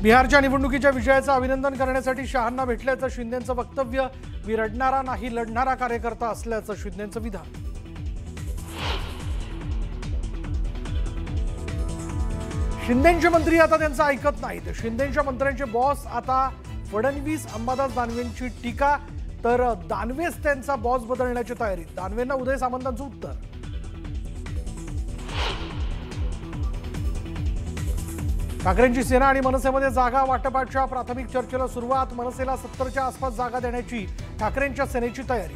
बिहारच्या निवडणुकीच्या विजयाचं अभिनंदन करण्यासाठी शहांना भेटल्याचं शिंदेंचं वक्तव्य। मी रडणारा नाही लढणारा कार्यकर्ता असल्याचं शिंदेंचं विधान। शिंदेंचे मंत्री आता त्यांचं ऐकत नाहीत। शिंदेंच्या मंत्र्यांचे बॉस आता फडणवीस। अंबादास दानवेंची टीका, तर दानवेच त्यांचा बॉस बदलण्याची तयारी। दानवेंना उदय सामंतांचं उत्तर। ठाकरेंची सेना आणि मनसेमध्ये जागा वाटपाच्या प्राथमिक चर्चेला सुरुवात। मनसेला 70च्या आसपास जागा देण्याची ठाकरेंच्या सेनेची तयारी।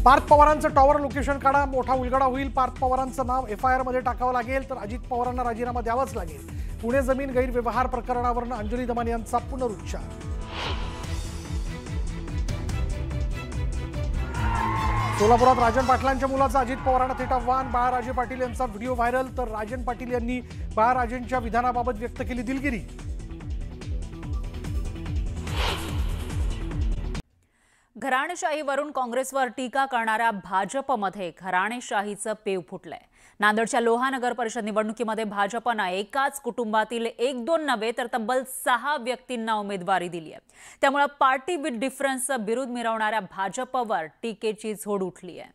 पार्थ पवारांचं टॉवर लोकेशन काढा, मोठा उलगडा होईल। पार्थ पवारांचं नाव FIR मध्ये टाकावं लागेल, तर अजित पवारांना राजीनामा द्यावाच लागेल। पुणे जमीन गैरव्यवहार प्रकरणावरून अंजली दमन यांचा पुनरुच्चार। सोलापुरात राजन पाटलांच्या मुलाचं अजित पवारांना थेट आव्हान। बाळाराजे पाटील यांचा व्हिडिओ व्हायरल, तर राजन पाटील यांनी बाळाराजेंच्या विधानाबाबत व्यक्त केली दिलगिरी। घराणेशाहीवरून काँग्रेसवर टीका करणाऱ्या भाजपमध्ये घराणेशाहीचं पेव फुटलंय। नांदेडच्या लोहा नगर परिषद निवडणुकीमध्ये भाजपनं एकाच कुटुंबातील 1-2 नव्हे तर तब्बल 6 व्यक्तींना उमेदवारी दिली आहे। त्यामुळे पार्टी विथ डिफरन्सचा विरोध मिरवणाऱ्या भाजपवर टीकेची झोड उठली आहे।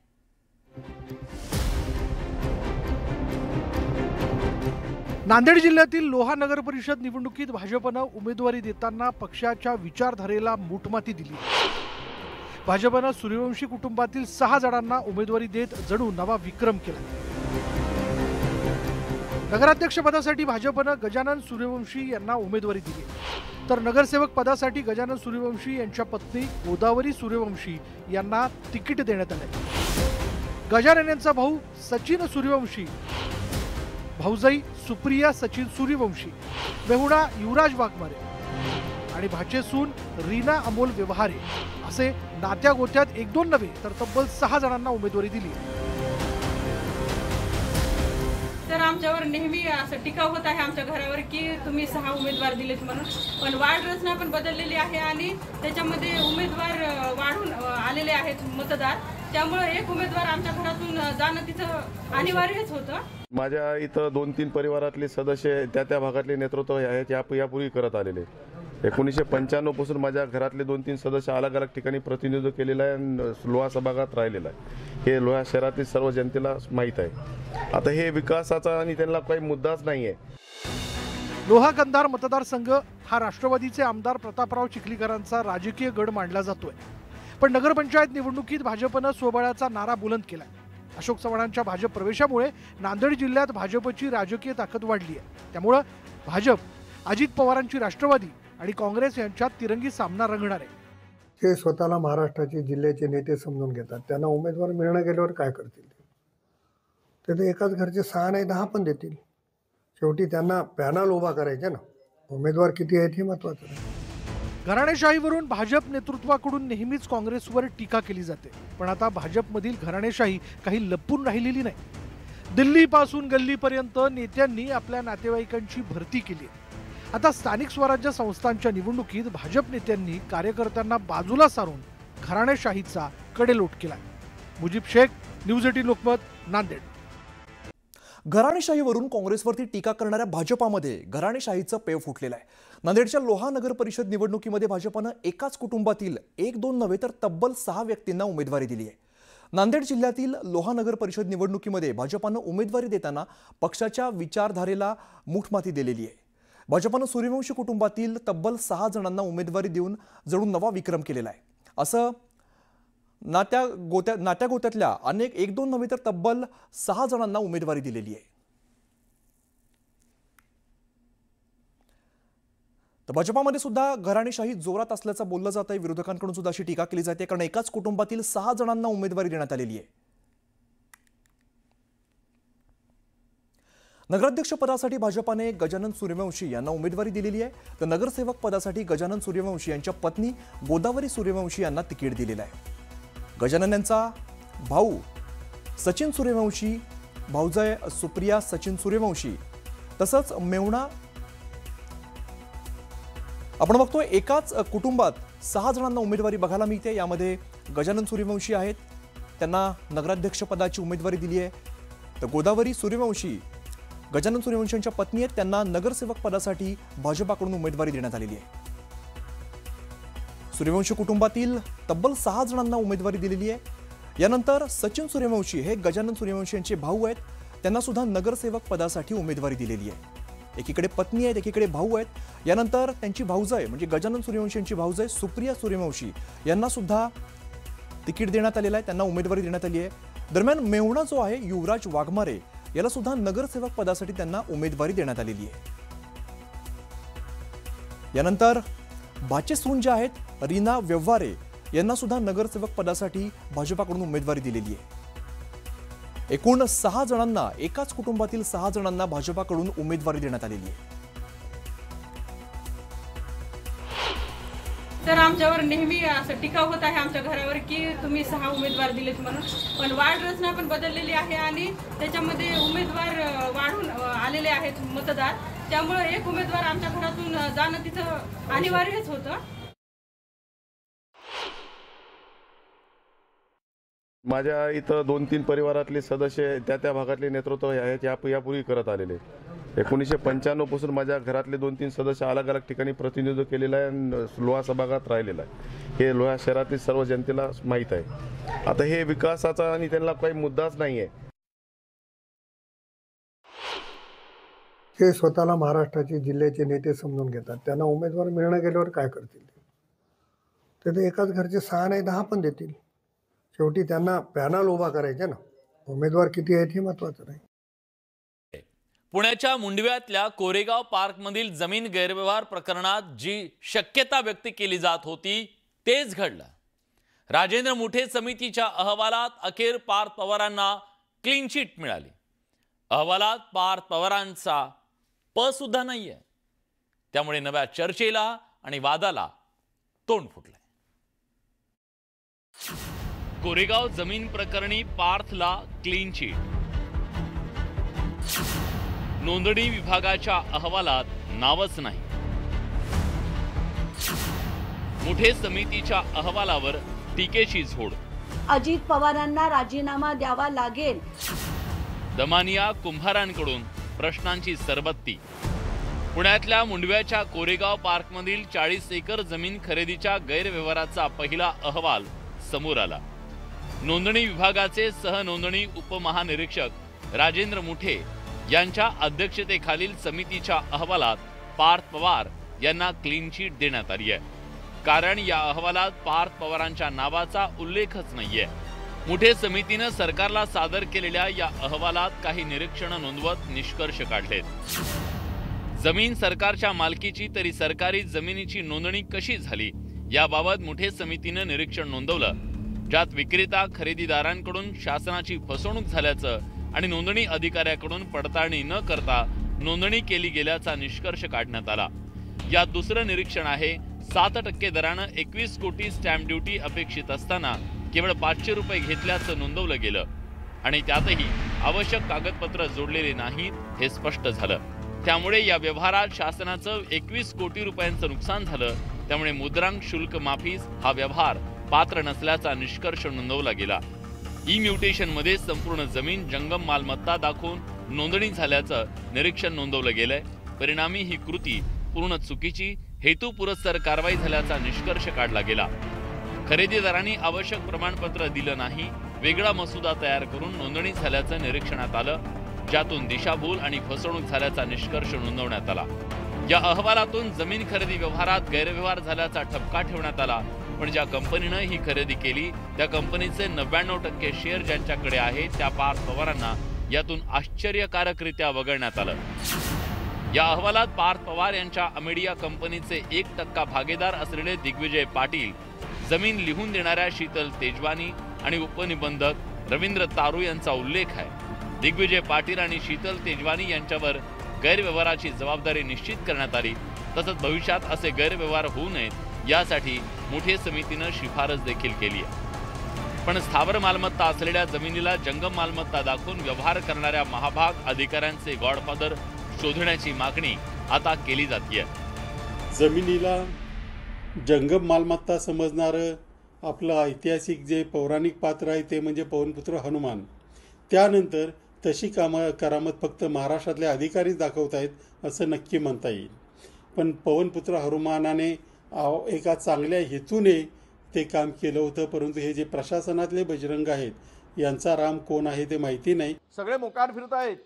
नांदेड जिल्ह्यातील लोहा नगर परिषद निवडणुकीत भाजपनं उमेदवारी देताना पक्षाच्या विचारधारेला मूठमाती दिली। भाजपनं सूर्यवंशी कुटुंबातील 6 जणांना उमेदवारी देत जणू नवा विक्रम केला। नगराध्यक्ष पदासाठी भाजपनं गजानन सूर्यवंशी यांना उमेदवारी दिली, तर नगरसेवक पदासाठी गजानन सूर्यवंशी यांच्या पत्नी गोदावरी सूर्यवंशी यांना तिकीट देण्यात आले। गजानन यांचा भाऊ सचिन सूर्यवंशी, भाऊजाई सुप्रिया सचिन सूर्यवंशी, मेहुणा युवराज वाघमारे आणि भाचेसून रीना अमोल व्यवहारे असे नात्या गोत्यात 1-2 नव्हे तर तब्बल 6 जणांना उमेदवारी दिली। तर आमच्यावर नेहमी असं टीका होत आहे आमच्या घरावर की तुम्ही 6 उमेदवार दिलेत म्हणून, पण वार्ड रचना पण बदललेली आहे आणि त्याच्यामध्ये उमेदवार वाढून आलेले आहेत मतदार, त्यामुळे एक उमेदवार आमच्या घरातून जाणं तिथं अनिवार्यच होतं। माझ्या इथं 2-3 परिवारातले सदस्य त्या भागातले नेतृत्व आहेत यापूर्वी करत आलेले। 1995 पासून माझ्या घरातले 2-3 सदस्य अलग अलग ठिकाणी प्रतिनिधित्व केलेलं आहे आणि लोहा सभागात राहिलेला आहे। हे लोहा शहरातील सर्व जनतेला माहीत आहे। आता हे विकासाचा आणि त्यांना काही मुद्दाच नाही आहे। लोहा कंधार मतदारसंघ हा राष्ट्रवादीचे आमदार प्रतापराव चिखलीकरांचा राजकीय गड मानला जातोय, पण नगरपंचायत निवडणुकीत भाजपनं स्वबळाचा नारा बुलंद केलाय। अशोक चव्हाणांच्या भाजप प्रवेशामुळे नांदेड जिल्ह्यात भाजपची राजकीय ताकद वाढली आहे। त्यामुळे भाजप, अजित पवारांची राष्ट्रवादी आणि काँग्रेस यांच्यात तिरंगी सामना रंगणार आहे। ते स्वतःला महाराष्ट्राचे जिल्ह्याचे नेते समजून घेतात, त्यांना उमेदवार मिळणं गेल्यावर काय करतील ते एकाच घरचे 6 नाही 10 पण देतील। शेवटी त्यांना पॅनल उभा करायचे ना, उमेदवार किती आहेत हे महत्त्वाचं नाही। घराणेशाहीवरून भाजप नेतृत्वाकडून नेहमीच काँग्रेसवर टीका केली जाते, पण आता भाजपमधील घराणेशाही काही लपून राहिलेली नाही। दिल्लीपासून गल्लीपर्यंत नेत्यांनी आपल्या नातेवाईकांची भरती केली आहे। आता स्थानिक स्वराज्य संस्थांच्या निवडणुकीत भाजप नेत्यांनी कार्यकर्त्यांना बाजूला सारून घराणेशाहीचा कडेलोट केलाय। मुजीब शेख, न्यूज 18 लोकमत, नांदेड। घराणेशाहीवरून काँग्रेसवरती टीका करणाऱ्या भाजपामध्ये घराणेशाहीचं पेव फुटलेलं आहे। नांदेडच्या लोहा नगर परिषद निवडणुकीमध्ये भाजपनं एकाच कुटुंबातील 1-2 नव्हे तर तब्बल 6 व्यक्तींना उमेदवारी दिली आहे। नांदेड जिल्ह्यातील लोहा नगर परिषद निवडणुकीमध्ये भाजपनं उमेदवारी देताना पक्षाच्या विचारधारेला मूठमाती दिलेली आहे। भाजपनं सूर्यवंशी कुटुंबातील तब्बल 6 जणांना उमेदवारी देऊन जणू नवा विक्रम केलेला आहे। असं नात्या गोत्यातल्या अनेक 1-2 नव्हे तर तब्बल 6 जणांना उमेदवारी दिलेली आहे। तर भाजपामध्ये सुद्धा घराणेशाही जोरात असल्याचं बोललं जात आहे। विरोधकांकडून सुद्धा अशी टीका केली जाते, कारण एकाच कुटुंबातील 6 जणांना उमेदवारी देण्यात आलेली आहे। नगराध्यक्ष पदासाठी भाजपाने गजानन सूर्यवंशी यांना उमेदवारी दिलेली आहे, तर नगरसेवक पदासाठी गजानन सूर्यवंशी यांच्या पत्नी गोदावरी सूर्यवंशी यांना तिकीट दिलेलं आहे। गजानन यांचा भाऊ सचिन सूर्यवंशी, भाऊजाई सुप्रिया सचिन सूर्यवंशी तसंच मेहुणा आपण बघतोय एकाच कुटुंबात 6 जणांना उमेदवारी बघायला मिळते। यामध्ये गजानन सूर्यवंशी आहेत, त्यांना नगराध्यक्ष पदाची उमेदवारी दिली आहे। तर गोदावरी सूर्यवंशी गजानन सूर्यवंशी यांच्या पत्नी आहेत, त्यांना नगरसेवक पदासाठी भाजपाकडून उमेदवारी देण्यात आलेली आहे. सूर्यवंशी कुटुंबातील तब्बल 6 जणांना उमेदवारी दिलेली आहे. यानंतर सचिन सूर्यवंशी हे गजानन सूर्यवंशी यांचे भाऊ आहेत, त्यांना सुद्धा नगरसेवक पदासाठी उमेदवारी दिलेली आहे. एकीकडे पत्नी आहेत, एकीकडे भाऊ आहेत. यानंतर त्यांची भाऊजाई म्हणजे गजानन सूर्यवंशी यांची भाऊजाई सुप्रिया सूर्यवंशी यांना सुद्धा तिकीट देण्यात आलेलं आहे, त्यांना उमेदवारी देण्यात आली आहे. दरम्यान मेहुणा जो आहे युवराज वाघमारे याला सुद्धा नगरसेवक पदासाठी त्यांना उमेदवारी देण्यात आलेली आहे. यानंतर भाचे सून जे आहेत रीना व्यवहारे यांना सुद्धा नगरसेवक पदासाठी भाजपाकडून उमेदवारी दिलेली आहे. एकूण 6 जणांना, एकाच कुटुंबातील 6 जणांना भाजपाकडून उमेदवारी देण्यात आलेली आहे. तर आमच्यावर नेहमी असं टीका होत आहे आमच्या घरावर की तुम्ही 6 उमेदवार दिलेत म्हणून. पण वार्ड रचना पण बदललेली आहे आणि त्याच्यामध्ये उमेदवार वाढून आलेले आहेत मतदार. त्यामुळे एक उमेदवार आमच्या घरातून जाणं तिथं अनिवार्यच होतं. माझ्या इथं 2-3 परिवारातले सदस्य त्या भागातले नेतृत्व आहेत यापूर्वी करत आलेले. 1995 पासून माझ्या घरातले 2-3 सदस्य अलग अलग ठिकाणी प्रतिनिधित्व केलेलं आहे आणि लोहा सभागात राहिलेलं आहे. हे लोहा शहरातील सर्व जनतेला माहीत आहे. आता हे विकासाचा आणि त्यांना काही मुद्दाच नाही आहे. ते स्वतःला महाराष्ट्राचे जिल्ह्याचे नेते समजून घेतात, त्यांना उमेदवार मिळणं गेल्यावर काय करतील ते? तर एकाच घरचे 6 नाही 10 पण देतील. शेवटी त्यांना पॅनल उभा करायचे ना. उमेदवार किती आहेत हे महत्वाचं नाही. पुण्याच्या मुंडव्यातल्या कोरेगाव पार्कमधील जमीन गैरव्यवहार प्रकरणात जी शक्यता व्यक्त केली जात होती तेच घडलं. राजेंद्र मुठे समितीच्या अहवालात अखेर पार्थ पवारांना क्लीन चिट मिळाली. अहवालात पार्थ पवारांचा प सुद्धा नाहीये. त्यामुळे नव्या चर्चेला आणि वादाला तोंड फुटलंय. कोरेगाव जमीन प्रकरणी पार्थला क्लीन चिट. नोंदणी विभागाच्या अहवालात नावच नाही. मुठे समितीच्या अहवालावर टीकेची झोड. अजित पवारांना राजीनामा द्यावा लागेल. दमानिया कुंभारांकडून प्रश्नांची सरबत्ती. पुण्यातल्या मुंडव्याच्या कोरेगाव पार्कमधील 40 एकर जमीन खरेदीच्या गैरव्यवहाराचा पहिला अहवाल समोर आला. नोंदणी विभागाचे सहनोंदणी उपमहानिरीक्षक राजेंद्र मुठे यांच्या अध्यक्षतेखालील समितीच्या अहवालात पार्थ पवार यांना क्लीन चिट देण्यात आली आहे. कारण या अहवालात पार्थ पवारांच्या नावाचा उल्लेखच नाहीये. मुठे समितीनं सरकारला सादर केलेल्या या अहवालात काही निरीक्षणं नोंदवत निष्कर्ष काढलेत. जमीन सरकारच्या मालकीची तरी सरकारी जमिनीची नोंदणी कशी झाली याबाबत मुठे समितीनं निरीक्षण नोंदवलं, ज्यात विक्रेता खरेदीदारांकडून शासनाची फसवणूक झाल्याचं आणि नोंदणी अधिकाऱ्याकडून पडताळणी न करता नोंदणी केली गेल्याचा निष्कर्ष काढण्यात आला. यात दुसरं निरीक्षण आहे 7% दरानं 21 कोटी स्टॅम्प ड्युटी अपेक्षित असताना केवळ 500 रुपये घेतल्याचं नोंदवलं गेलं आणि त्यातही आवश्यक कागदपत्र जोडलेले नाहीत हे स्पष्ट झालं. त्यामुळे या व्यवहारात शासनाचं 21 कोटी रुपयांचं नुकसान झालं. त्यामुळे मुद्रांक शुल्क माफीस हा व्यवहार पात्र नसल्याचा निष्कर्ष नोंदवला गेला. ई म्युटेशनमध्ये संपूर्ण जमीन जंगम मालमत्ता दाखवून नोंदणी झाल्याचं निरीक्षण नोंदवलं गेलंय. परिणामी ही कृती पूर्ण चुकीची, हेतुपुरस्सर कारवाई झाल्याचा निष्कर्ष काढला गेला. खरेदीदारांनी आवश्यक प्रमाणपत्र दिलं नाही, वेगळा मसुदा तयार करून नोंदणी झाल्याचं निरीक्षणात आलं, ज्यातून दिशाभूल आणि फसवणूक झाल्याचा निष्कर्ष नोंदवण्यात आला. या अहवालातून जमीन खरेदी व्यवहारात गैरव्यवहार झाल्याचा ठपका ठेवण्यात आला. पण ज्या कंपनीनं ही खरेदी केली त्या कंपनीचे 99% शेअर ज्यांच्याकडे आहेत त्या पार्थ पवारांना यातून आश्चर्यकारकरित्या वगळण्यात आलं. या अहवालात पार्थ पवार यांच्या अमेडिया कंपनीचे 1% भागीदार असलेले दिग्विजय पाटील, जमीन लिहून देणाऱ्या शीतल तेजवानी आणि उपनिबंधक रवींद्र तारू यांचा उल्लेख आहे. दिग्विजय पाटील आणि शीतल तेजवानी यांच्यावर गैरव्यवहाराची जबाबदारी निश्चित करण्यात आली. तसंच भविष्यात असे गैरव्यवहार होऊ नयेत यासाठी मुठे समितीनं शिफारस देखील केली आहे. पण स्थावर मालमत्ता असलेल्या जमिनीला जंगम मालमत्ता दाखवून व्यवहार करणाऱ्या महाभाग अधिकाऱ्यांचे गॉडफादर शोधण्याची मागणी आता केली जाते. जमिनीला जंगम मालमत्ता समजणारं आपलं ऐतिहासिक जे पौराणिक पात्र आहे ते म्हणजे पवनपुत्र हनुमान. त्यानंतर तशी करामत फक्त महाराष्ट्रातले अधिकारीच दाखवत आहेत असं नक्की म्हणता येईल. पण पवनपुत्र हनुमानाने एका चांगल्या हेतूने ते काम केलं होतं, परंतु हे जे प्रशासनातले बजरंग आहेत यांचा राम कोण आहे ते माहिती नाही. सगळे मोकाट फिरत आहेत,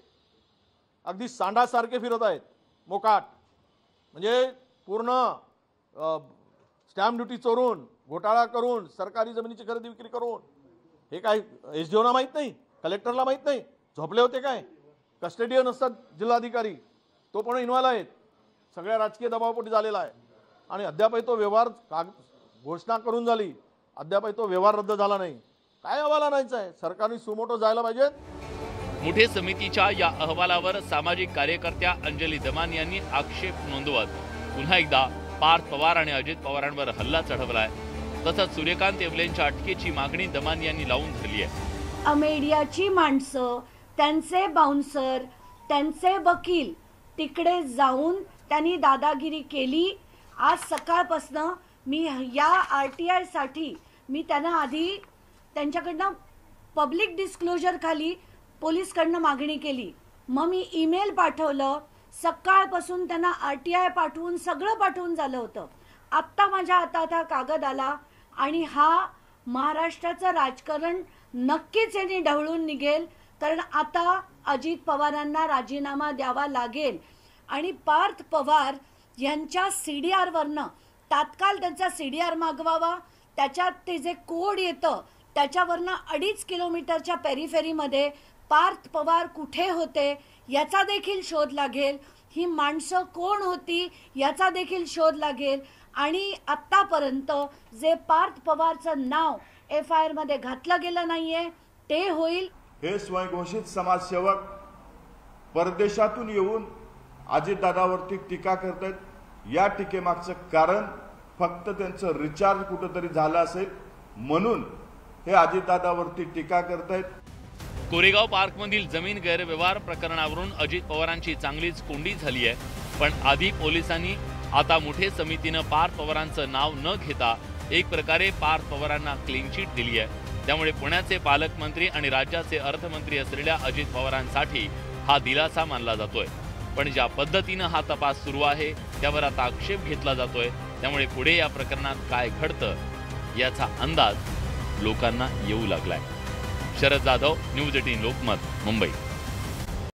अगदी सांडासारखे फिरत आहेत. मोकाट म्हणजे पूर्ण स्टॅम्प ड्युटी चोरून, घोटाळा करून, सरकारी जमिनीची खरेदी विक्री करून. हे काय SDOना माहीत नाही, कलेक्टरला माहीत नाही, झोपले होते काय? कस्टडियन असतात जिल्हाधिकारी, तो पण इन्व्हॉल्व आहेत. सगळ्या राजकीय दबावापोटी झालेला आहे आणि अद्यापही तो व्यवहार घोषणा करून झाली, अद्यापही तो व्यवहार रद्द झाला नाही. काय अहवाल आणायचा आहे? सरकारने सुमोटो जायला पाहिजे. मुठे समितीच्या या अहवालावर सामाजिक कार्यकर्त्या अंजली दमानी यांनी आक्षेप नोंदवत पुन्हा एकदा पार्थ पवार आणि अजित पवारांवर हल्ला चढवलाय. तसंच सूर्यकांत येवलेंच्या अटकेची मागणी दमानी यांनी लावून धरली आहे. मीडियाची माणसं, त्यांचे बाउन्सर, त्यांचे वकील तिकडे जाऊन त्यांनी दादागिरी केली. आज सकाळपासनं मी या RTI साठी मी त्यांना आधी त्यांच्याकडनं पब्लिक डिस्क्लोजर खाली पोलीसकडनं मागणी केली. मग मी ईमेल पाठवलं, सकाळपासून त्यांना RTI पाठवून सगळं पाठवून झालं होतं. आत्ता माझ्या हातात हा कागद आला आणि हा महाराष्ट्राचं राजकारण नक्कीच यांनी ढवळून निघेल. कारण आता अजित पवारांना राजीनामा द्यावा लागेल आणि पार्थ पवार यांच्या CDRवरनं तात्काळ त्यांचा CDR मागवावा. त्याच्यात ते जे कोड येतं त्याच्यावरनं 2.5 किलोमीटरच्या पेरिफेरीमध्ये पार्थ पवार कुठे होते याचा देखील शोध लागेल. ही माणसं कोण होती याचा देखील शोध लागेल. आणि आत्तापर्यंत जे पार्थ पवारचं नाव FIR मध्ये घातलं गेलं नाहीये ते होईल. हे स्वयंघोषित समाजसेवक परदेशातून येऊन अजितदादावरती टीका करतात. या टीकेमागचं कारण फक्त त्यांचं रिचार्ज कुठंतरी झालं असेल म्हणून हे अजितदादावरती टीका करतायत. कोरेगाव पार्कमधील जमीन गैरव्यवहार प्रकरणावरून अजित पवारांची चांगलीच कोंडी झाली आहे. पण आधी पोलिसांनी, आता मुठे समितीनं पार्थ पवारांचं नाव न घेता एक प्रकारे पार्थ पवारांना क्लीन चिट दिली आहे. त्यामुळे पुण्याचे पालकमंत्री आणि राज्याचे अर्थमंत्री असलेल्या अजित पवारांसाठी हा दिलासा मानला जातोय. पण ज्या पद्धतीनं हा तपास सुरू आहे त्यावर आता आक्षेप घेतला जातोय. त्यामुळे पुढे या प्रकरणात काय घडतं याचा अंदाज लोकांना येऊ लागलाय. शरद जाधव, न्यूज 18 लोकमत, मुंबई.